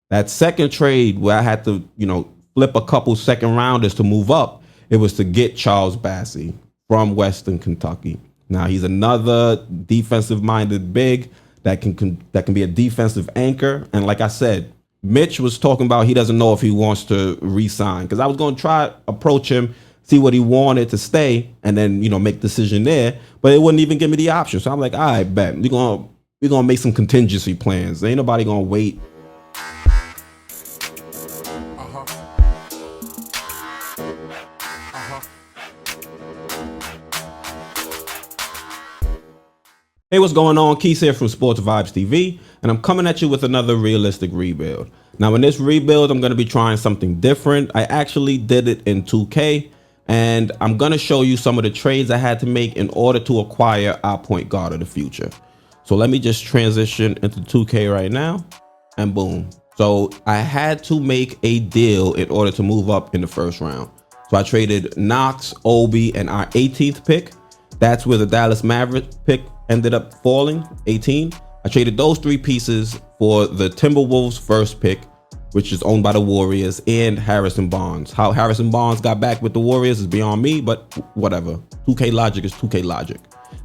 That second trade where I had to, flip a couple second rounders to move up, it was to get Charles Bassey from Western Kentucky. Now he's another defensive minded big that can be a defensive anchor. And like I said, Mitch was talking about he doesn't know if he wants to re-sign, because I was going to try approach him, see what he wanted to stay, and then make decision there. But it wouldn't even give me the option. So I'm like, all right, bet we're gonna make some contingency plans. Ain't nobody gonna wait. Hey, what's going on? Quis here from Sports Vibes TV, and I'm coming at you with another realistic rebuild. Now, in this rebuild, I'm going to be trying something different. I actually did it in 2K, and I'm going to show you some of the trades I had to make in order to acquire our point guard of the future. So let me just transition into 2K right now, and boom. So I had to make a deal in order to move up in the first round. So I traded Knox, Obi, and our 18th pick. That's where the Dallas Mavericks pick ended up falling, 18. I traded those three pieces for the Timberwolves first pick, which is owned by the Warriors, and Harrison Barnes. How Harrison Barnes got back with the Warriors is beyond me, but whatever. 2K logic is 2K logic.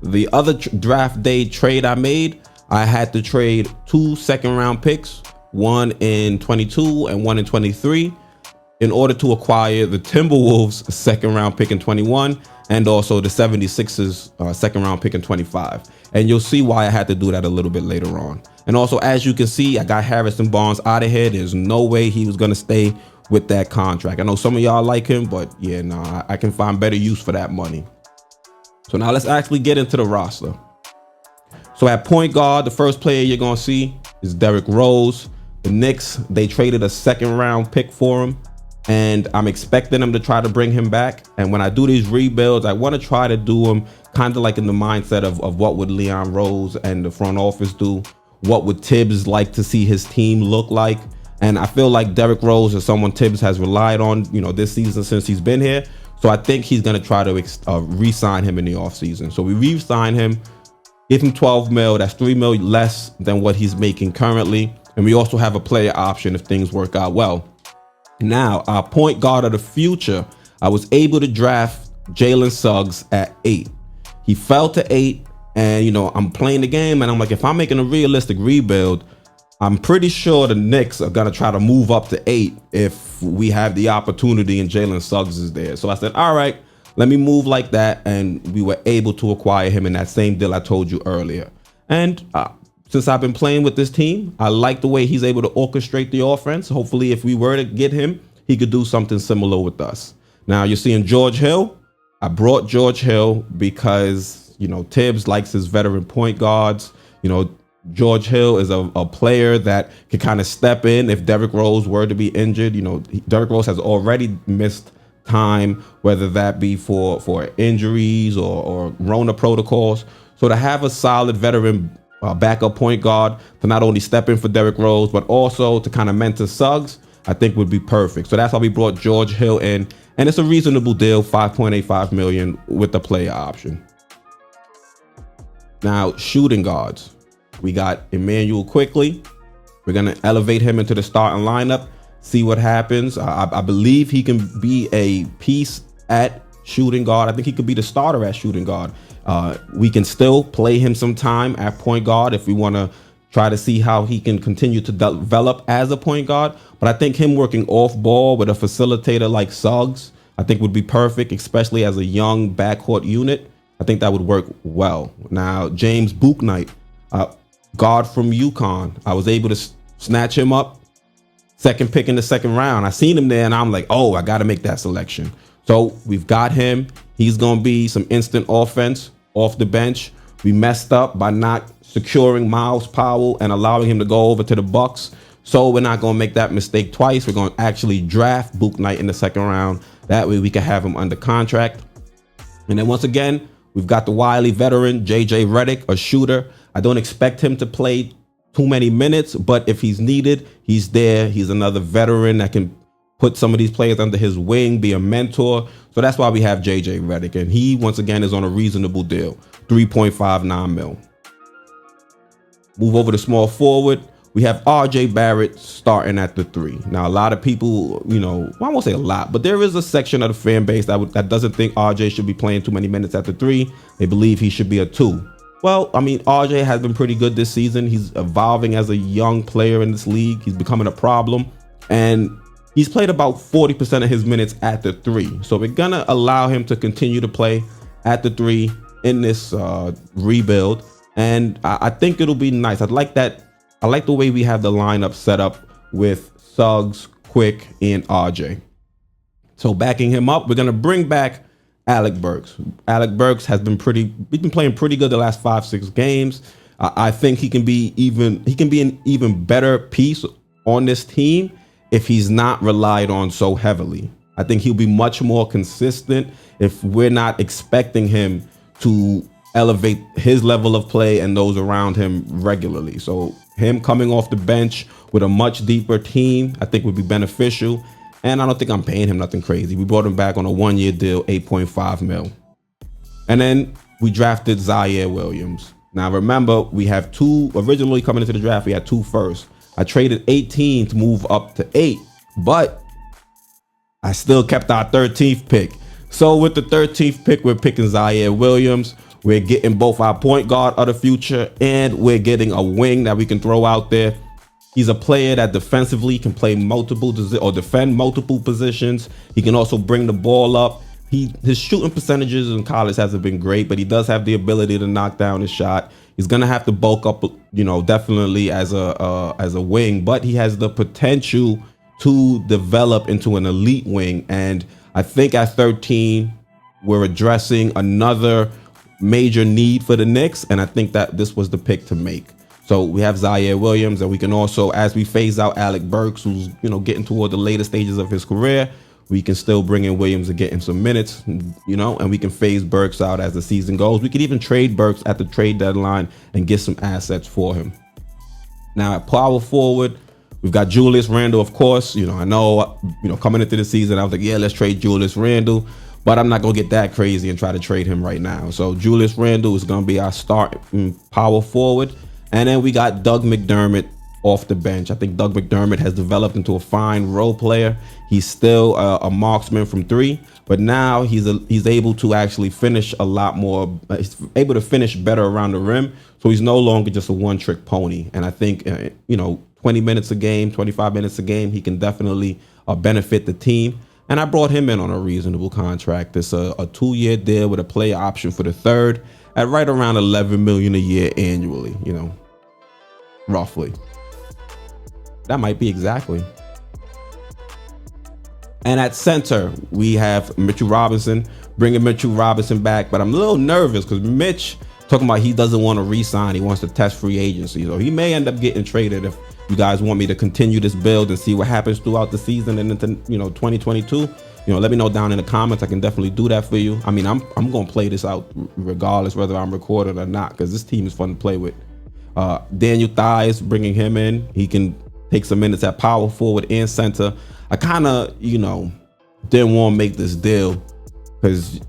The other draft day trade I made, I had to trade 2 second round picks, one in 22 and one in 23, in order to acquire the Timberwolves second round pick in 21 and also the 76ers second round pick in 25. And you'll see why I had to do that a little bit later on. And also, as you can see, I got Harrison Barnes out of here. There's no way he was going to stay with that contract. I know some of y'all like him, but yeah, no, I can find better use for that money. So now let's actually get into the roster. So at point guard, the first player you're going to see is Derrick Rose. The Knicks, they traded a second round pick for him, and I'm expecting them to try to bring him back. And when I do these rebuilds, I want to try to do them kind of like in the mindset of what would Leon Rose and the front office do? What would Tibbs like to see his team look like? And I feel like Derrick Rose is someone Tibbs has relied on, this season since he's been here. So I think he's going to try to re-sign him in the offseason. So we re-sign him, give him 12 mil. That's 3 mil less than what he's making currently. And we also have a player option if things work out well. Now, our point guard of the future, I was able to draft Jalen Suggs at 8. He fell to 8, and I'm playing the game, and I'm like, if I'm making a realistic rebuild, I'm pretty sure the Knicks are gonna try to move up to 8 if we have the opportunity and Jalen Suggs is there. So I said, all right, let me move like that, and we were able to acquire him in that same deal I told you earlier. And since I've been playing with this team, I like the way he's able to orchestrate the offense. Hopefully, if we were to get him, he could do something similar with us. Now, you're seeing George Hill. I brought George Hill because, Tibbs likes his veteran point guards. George Hill is a player that can kind of step in if Derrick Rose were to be injured. Derrick Rose has already missed time, whether that be for injuries or Rona protocols. So to have a solid veteran backup point guard to not only step in for Derrick Rose, but also to kind of mentor Suggs, I think would be perfect. So that's why we brought George Hill in, and it's a reasonable deal, $5.85 million with the player option. Now, shooting guards, we got Emmanuel Quickly. We're gonna elevate him into the starting lineup, see what happens. I believe he can be a piece at shooting guard. I think he could be the starter at shooting guard. We can still play him some time at point guard if we want to try to see how he can continue to develop as a point guard. But I think him working off ball with a facilitator like Suggs, I think would be perfect, especially as a young backcourt unit. I think that would work well. Now, James Bouknight, guard from UConn, I was able to snatch him up, second pick in the second round. I seen him there and I'm like, oh, I got to make that selection. So we've got him. He's going to be some instant offense off the bench. We messed up by not securing Miles Powell and allowing him to go over to the Bucks. So we're not going to make that mistake twice. We're going to actually draft Bouknight in the second round. That way we can have him under contract. And then once again, we've got the wily veteran, JJ Redick, a shooter. I don't expect him to play too many minutes, but if he's needed, he's there. He's another veteran that can put some of these players under his wing, be a mentor. So that's why we have JJ Redick. And he, once again, is on a reasonable deal, $3.59 million. Move over to small forward. We have RJ Barrett starting at the 3. Now, a lot of people, well, I won't say a lot, but there is a section of the fan base that doesn't think RJ should be playing too many minutes at the 3. They believe he should be a 2. Well, I mean, RJ has been pretty good this season. He's evolving as a young player in this league. He's becoming a problem. And he's played about 40% of his minutes at the 3. So we're going to allow him to continue to play at the 3 in this rebuild. And I think it'll be nice. I like the way we have the lineup set up with Suggs, Quick, and RJ. So backing him up, we're going to bring back Alec Burks. Alec Burks has been playing pretty good the last 5-6 games. I think he can be an even better piece on this team if he's not relied on so heavily. I think he'll be much more consistent if we're not expecting him to elevate his level of play and those around him regularly. So him coming off the bench with a much deeper team, I think would be beneficial. And I don't think I'm paying him nothing crazy. We brought him back on a 1-year deal, $8.5 million. And then we drafted Zayed Williams. Now remember, we have originally coming into the draft, we had 2 firsts. I traded 18 to move up to 8, but I still kept our 13th pick. So with the 13th pick, we're picking Zayed Williams. We're getting both our point guard of the future, and we're getting a wing that we can throw out there. He's a player that defensively can play defend multiple positions. He can also bring the ball up. His shooting percentages in college hasn't been great, but he does have the ability to knock down his shot. He's gonna have to bulk up, definitely as a wing, but he has the potential to develop into an elite wing. And I think at 13, we're addressing another major need for the Knicks, and I think that this was the pick to make. So we have Zayed Williams, and we can also, as we phase out Alec Burks, who's getting toward the later stages of his career, we can still bring in Williams and get him some minutes, and we can phase Burks out as the season goes. We could even trade Burks at the trade deadline and get some assets for him. Now at power forward, we've got Julius Randle, of course. I know, coming into the season, I was like, yeah, let's trade Julius Randle, but I'm not going to get that crazy and try to trade him right now. So Julius Randle is going to be our start power forward. And then we got Doug Mcdermott off the bench. I think Doug Mcdermott has developed into a fine role player. He's still a marksman from 3, but now he's able to actually finish a lot more. He's able to finish better around the rim. So he's no longer just a one-trick pony. And I think, 20 minutes a game, 25 minutes a game, he can definitely benefit the team. And I brought him in on a reasonable contract. It's a 2-year deal with a player option for the 3rd at right around $11 million a year annually, roughly. That might be exactly. And at center, we have Mitchell Robinson, bringing Mitchell Robinson back. But I'm a little nervous because Mitch talking about he doesn't want to re-sign. He wants to test free agency. So he may end up getting traded if you guys want me to continue this build and see what happens throughout the season and into 2022. Let me know down in the comments. I can definitely do that for you. I mean, I'm going to play this out regardless whether I'm recorded or not, because this team is fun to play with. Daniel Thies, bringing him in. He can take some minutes at power forward and center. I kind of, didn't want to make this deal because,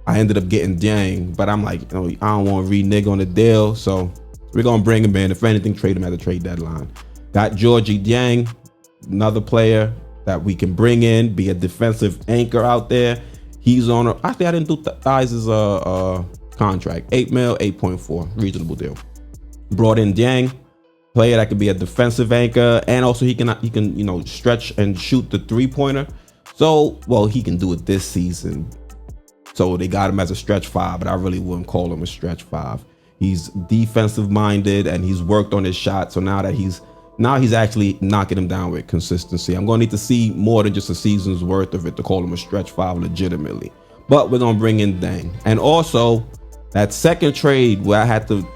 I ended up getting Yang, but I'm like, I don't want to renege on the deal. So we're going to bring him in. If anything, trade him at the trade deadline. Got Georgie Yang, another player that we can bring in, be a defensive anchor out there. He's on actually, I didn't do Thies' contract. $8 million, 8.4, reasonable deal. Brought in Yang, player that could be a defensive anchor, and also he can stretch and shoot the 3-pointer. So, well, he can do it this season. So they got him as a stretch 5, but I really wouldn't call him a stretch 5. He's defensive minded and he's worked on his shot. So now he's actually knocking him down with consistency. I'm going to need to see more than just a season's worth of it to call him a stretch 5 legitimately. But we're going to bring in Dang. And also that second trade where I had to,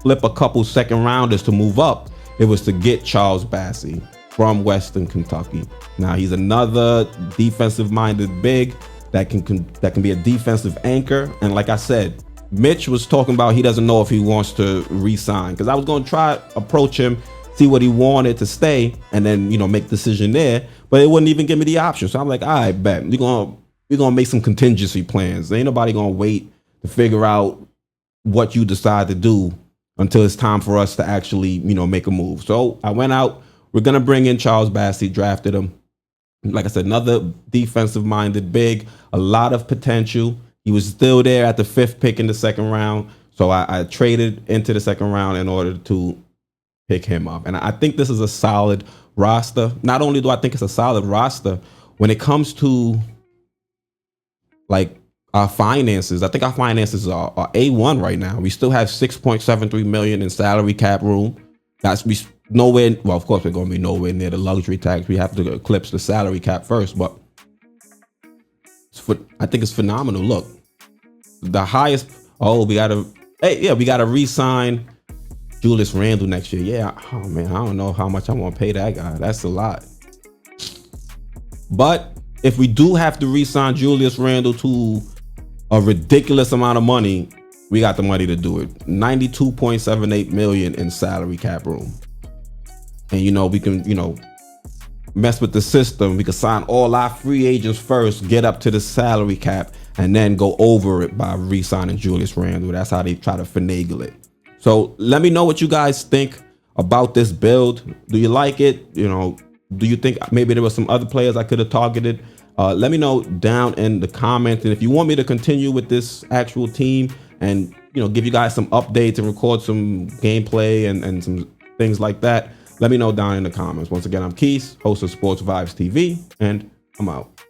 flip a couple second rounders to move up, it was to get Charles Bassey from Western Kentucky. Now he's another defensive minded big that can be a defensive anchor. And like I said, Mitch was talking about he doesn't know if he wants to re-sign, because I was going to try approach him, see what he wanted to stay, and then make a decision there, but it wouldn't even give me the option. So I'm like, all right, bet we're gonna make some contingency plans. Ain't nobody gonna wait to figure out what you decide to do until it's time for us to actually, you know, make a move. So I went out. We're going to bring in Charles Bassey, drafted him. Like I said, another defensive-minded big, a lot of potential. He was still there at the 5th pick in the 2nd round. So I traded into the 2nd round in order to pick him up. And I think this is a solid roster. Not only do I think it's a solid roster, when it comes to like our finances, I think our finances are A1 right now. We still have $6.73 million in salary cap room. We nowhere. Well, of course, we're going to be nowhere near the luxury tax. We have to eclipse the salary cap first, but I think it's phenomenal. Look, the highest. Oh, we gotta re-sign Julius Randle next year. Yeah. Oh man, I don't know how much I want to pay that guy. That's a lot. But if we do have to re-sign Julius Randle to a ridiculous amount of money, we got the money to do it. $92.78 million in salary cap room. And, you know, we can, you know, mess with the system. We can sign all our free agents first, get up to the salary cap, and then go over it by re-signing Julius Randle. That's how they try to finagle it. So let me know what you guys think about this build. Do you like it? You know, do you think maybe there were some other players I could have targeted? Let me know down in the comments. And if you want me to continue with this actual team and, you know, give you guys some updates and record some gameplay and some things like that, let me know down in the comments. Once again, I'm Quis, host of Sports Vibes TV, and I'm out.